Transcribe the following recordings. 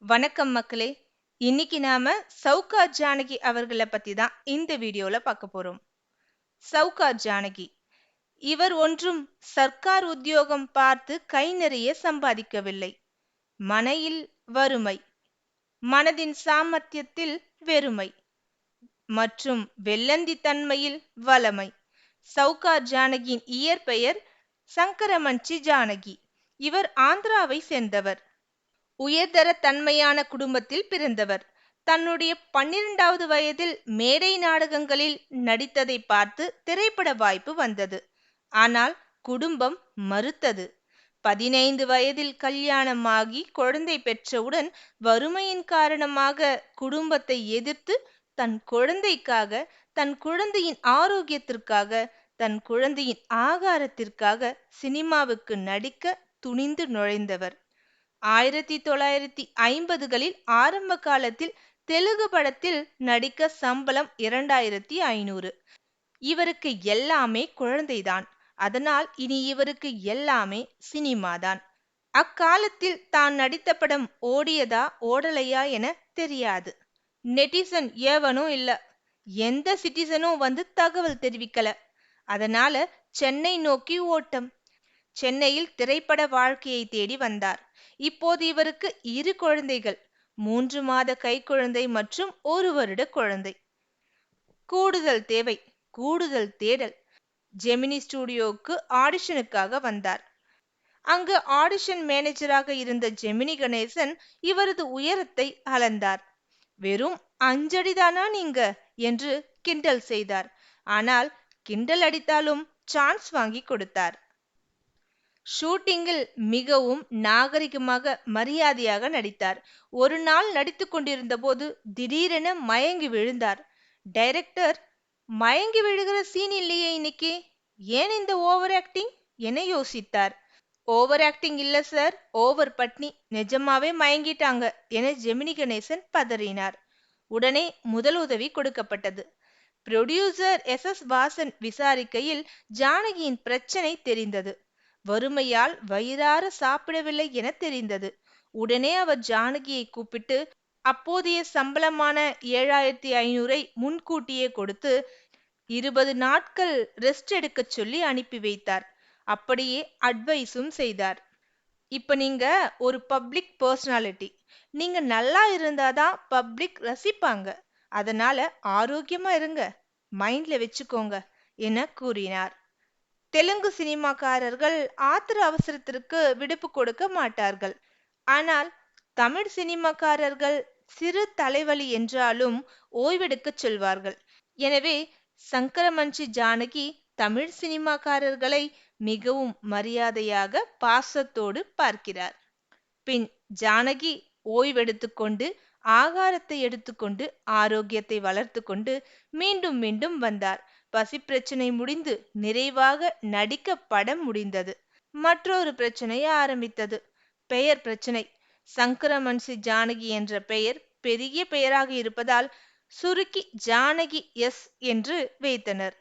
வணக்கம் மக்களே. இன்னைக்கு நாம சௌகார் ஜானகி அவர்களை பத்தி தான் இந்த வீடியோல பார்க்க போறோம். சௌகார் ஜானகி இவர் ஒன்றும் சர்க்கார் உத்தியோகம் பார்த்து கை நிறைய சம்பாதிக்கவில்லை. மனையில் வறுமை, மனதின் சாமர்த்தியத்தில் வெறுமை மற்றும் வெள்ளந்தி தன்மையில் வளமை. சௌகார் ஜானகியின் இயற்பெயர் சங்கரமன்சி ஜானகி. இவர் ஆந்திராவை சேர்ந்தவர். உயர்தர தன்மையான குடும்பத்தில் பிறந்தவர். தன்னுடைய 12வது வயதில் மேடை நாடகங்களில் நடித்ததை பார்த்து திரைப்பட வாய்ப்பு வந்தது. ஆனால் குடும்பம் மறுத்தது. 15 வயதில் கல்யாணமாகி குழந்தை பெற்றவுடன் வறுமையின் காரணமாக குடும்பத்தை எதிர்த்து தன் குழந்தைக்காக, தன் குழந்தையின் ஆரோக்கியத்திற்காக, தன் குழந்தையின் ஆகாரத்திற்காக சினிமாவுக்கு நடிக்க துணிந்து நுழைந்தவர். 1950களில் ஆரம்ப காலத்தில் தெலுங்கு படத்தில் நடிக்க சம்பளம் 2500. இவருக்கு எல்லாமே குழந்தைதான். அதனால் இனி இவருக்கு எல்லாமே சினிமாதான். அக்காலத்தில் தான் நடித்த படம் ஓடியதா ஓடலையா என தெரியாது. நெட்டிசன் எவனும் இல்ல. எந்த சிட்டிசனும் வந்து தகவல் தெரிவிக்கல. அதனால சென்னை நோக்கி ஓட்டம். சென்னையில் திரைப்பட வாழ்க்கையை தேடி வந்தார். இப்போது இவருக்கு 2 குழந்தைகள், 3 மாத கைக்குழந்தை மற்றும் 1 வருட குழந்தை. கூடுதல் தேவை, கூடுதல் தேடல். ஜெமினி ஸ்டுடியோவுக்கு ஆடிஷனுக்காக வந்தார். அங்கு ஆடிஷன் மேனேஜராக இருந்த ஜெமினி கணேசன் இவரது உயரத்தை அளந்தார். வெறும் 5 அடிதானா நீங்க என்று கிண்டல் செய்தார். ஆனால் கிண்டல் அடித்தாலும் சான்ஸ் வாங்கி கொடுத்தார். ஷூட்டிங்கில் மிகவும் நாகரிகமாக மரியாதையாக நடித்தார். ஒரு நாள் நடித்து கொண்டிருந்த போது திடீரென மயங்கி விழுந்தார். டைரக்டர், மயங்கி விழுகிற சீன் இல்லையே இன்னைக்கு, ஏன் இந்த ஓவர் ஆக்டிங் என யோசித்தார். ஓவர் ஆக்டிங் இல்ல சார், ஓவர் பட்னி, நிஜமாவே மயங்கிட்டாங்க என ஜெமினி கணேசன் பதறினார். உடனே முதலுதவி கொடுக்கப்பட்டது. புரொடியூசர் எஸ் வாசன் விசாரிக்கையில் ஜானகியின் பிரச்சனை தெரிந்தது. வறுமையால் வயிறார சாப்பிடவில்லை என தெரிந்தது. உடனே அவர் ஜானகியை கூப்பிட்டு அப்போதைய சம்பளமான 7500 முன்கூட்டியே கொடுத்து 20 நாட்கள் ரெஸ்ட் எடுக்க சொல்லி அனுப்பி வைத்தார். அப்படியே அட்வைஸும் செய்தார். இப்ப நீங்க ஒரு பப்ளிக் பர்சனாலிட்டி. நீங்க நல்லா இருந்தாதான் பப்ளிக் ரசிப்பாங்க. அதனால ஆரோக்கியமா இருங்க, மைண்ட்ல வச்சுக்கோங்க என கூறினார். தெலுங்கு சினிமாக்காரர்கள் ஆத்திர அவசரத்திற்கு விடுப்பு கொடுக்க மாட்டார்கள். ஆனால் தமிழ் சினிமாக்காரர்கள் சிறு தலைவலி என்றாலும் ஓய்வெடுக்க சொல்வார்கள். எனவே சங்கரமன்சி ஜானகி தமிழ் சினிமாக்காரர்களை மிகவும் மரியாதையாக பாசத்தோடு பார்க்கிறார். பின் ஜானகி ஓய்வெடுத்துக்கொண்டு ஆகாரத்தை எடுத்துக்கொண்டு ஆரோக்கியத்தை வளர்த்து கொண்டு மீண்டும் மீண்டும் வந்தார். பசி பிரச்சனை முடிந்து நிறைவாக நடிக்க படம் முடிந்தது. மற்றொரு பிரச்சனை ஆரம்பித்தது. பெயர் பிரச்சனை. சங்கரமன்சி ஜானகி என்ற பெயர் பெரிய பெயராக இருப்பதால் சுருக்கி ஜானகி எஸ் என்று வைத்தனர்.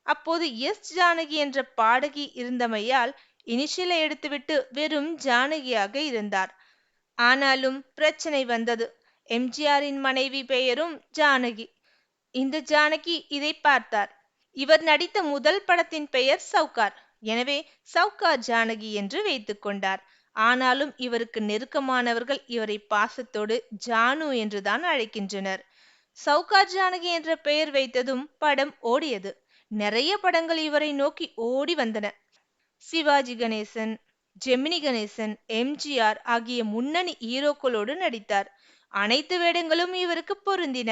அப்போது எஸ் ஜானகி என்ற பாடகி இருந்தமையால் இனிஷியலை எடுத்துவிட்டு வெறும் ஜானகியாக இருந்தார். ஆனாலும் பிரச்சனை வந்தது. எம்ஜிஆரின் மனைவி பெயரும் ஜானகி. இந்த ஜானகி இதை பார்த்தார். இவர் நடித்த முதல் படத்தின் பெயர் சௌகார். எனவே சௌகார் ஜானகி என்று வைத்துக் கொண்டார். ஆனாலும் இவருக்கு நெருக்கமானவர்கள் இவரை பாசத்தோடு ஜானு என்றுதான் அழைக்கின்றனர். சௌகார் ஜானகி என்ற பெயர் வைத்ததும் படம் ஓடியது. நிறைய படங்கள் இவரை நோக்கி ஓடி வந்தன. சிவாஜி கணேசன், ஜெமினி கணேசன், எம்ஜிஆர் ஆகிய முன்னணி ஹீரோக்களோடு நடித்தார். அனைத்து வேடங்களும் இவருக்கு பொருந்தின.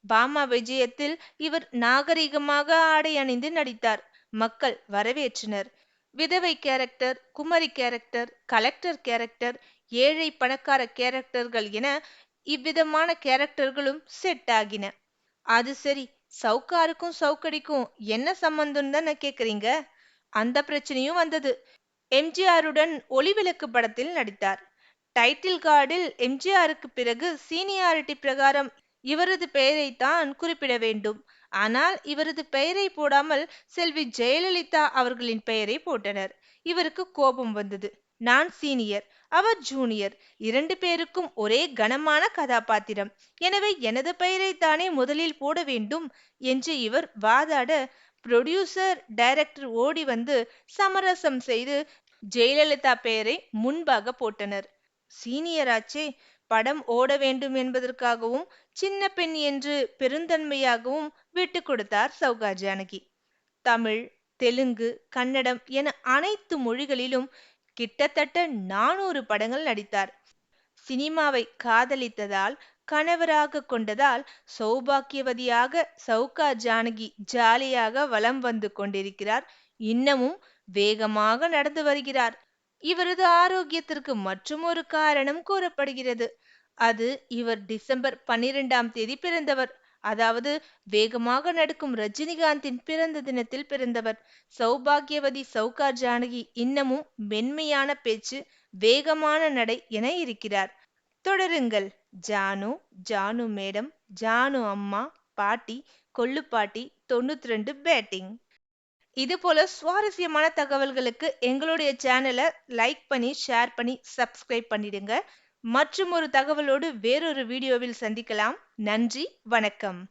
பாமா விஜயத்தில் இவர் நாகரிகமாக ஆடை அணிந்து நடித்தார். மக்கள் வரவேற்றனர். விதவை character, Kumari character, collector character, ஏழை பணக்கார கேரக்டர்கள் என இவ்விதமான கேரக்டர்களும் செட் ஆகின. அது சரி, சவுக்காருக்கும் சவுக்கடிக்கும் என்ன சம்பந்தம் தானே கேக்குறீங்க? அந்த பிரச்சனையும் வந்தது. எம்ஜிஆருடன் ஒளிவிளக்கு படத்தில் நடித்தார். டைட்டில் கார்டில் எம்ஜிஆருக்கு பிறகு சீனியாரிட்டி பிரகாரம் இவரது பெயரைத்தான் குறிப்பிட வேண்டும். ஆனால் இவரது பெயரை போடாமல் செல்வி ஜெயலலிதா அவர்களின் பெயரை போட்டனர். இவருக்கு கோபம் வந்தது. நான் சீனியர், அவர் ஜூனியர். 2 பேருக்கும் ஒரே கனமான கதாபாத்திரம். எனவே எனது பெயரை தானே முதலில் போட வேண்டும் என்று இவர் வாதாட, புரொடியூசர் டைரக்டர் ஓடி வந்து சமரசம் செய்து ஜெயலலிதா பெயரை முன்பாக போட்டனர். சீனியராச்சே, படம் ஓட வேண்டும் என்பதற்காகவும் சின்ன பெண் என்று பெருந்தன்மையாகவும் விட்டு கொடுத்தார் சௌகார் ஜானகி. தமிழ், தெலுங்கு, கன்னடம் என அனைத்து மொழிகளிலும் கிட்டத்தட்ட 400 படங்கள் நடித்தார். சினிமாவை காதலித்ததால், கணவராக கொண்டதால் சௌபாக்கியவதியாக சௌகார் ஜானகி ஜாலியாக வலம் வந்து கொண்டிருக்கிறார். இன்னமும் வேகமாக நடந்து வருகிறார். இவரது ஆரோக்கியத்திற்கு மற்றுமொரு காரணம் கூறப்படுகிறது. அது இவர் டிசம்பர் 12ஆம் தேதி பிறந்தவர். அதாவது வேகமாக நடக்கும் ரஜினிகாந்தின் பிறந்த தினத்தில் பிறந்தவர். சௌபாகியவதி சௌகார் ஜானகி இன்னமும் மென்மையான பேச்சு, வேகமான நடை என இருக்கிறார். தொடருங்கள். ஜானு, ஜானு மேடம், ஜானு அம்மா, பாட்டி, கொள்ளுப்பாட்டி, 92 பேட்டிங். இது போல சுவாரஸ்யமான தகவல்களுக்கு எங்களுடைய சேனலை லைக் பண்ணி, ஷேர் பண்ணி, சப்ஸ்கிரைப் பண்ணிடுங்க. மற்றும் ஒரு தகவலோடு வேறொரு வீடியோவில் சந்திக்கலாம். நன்றி, வணக்கம்.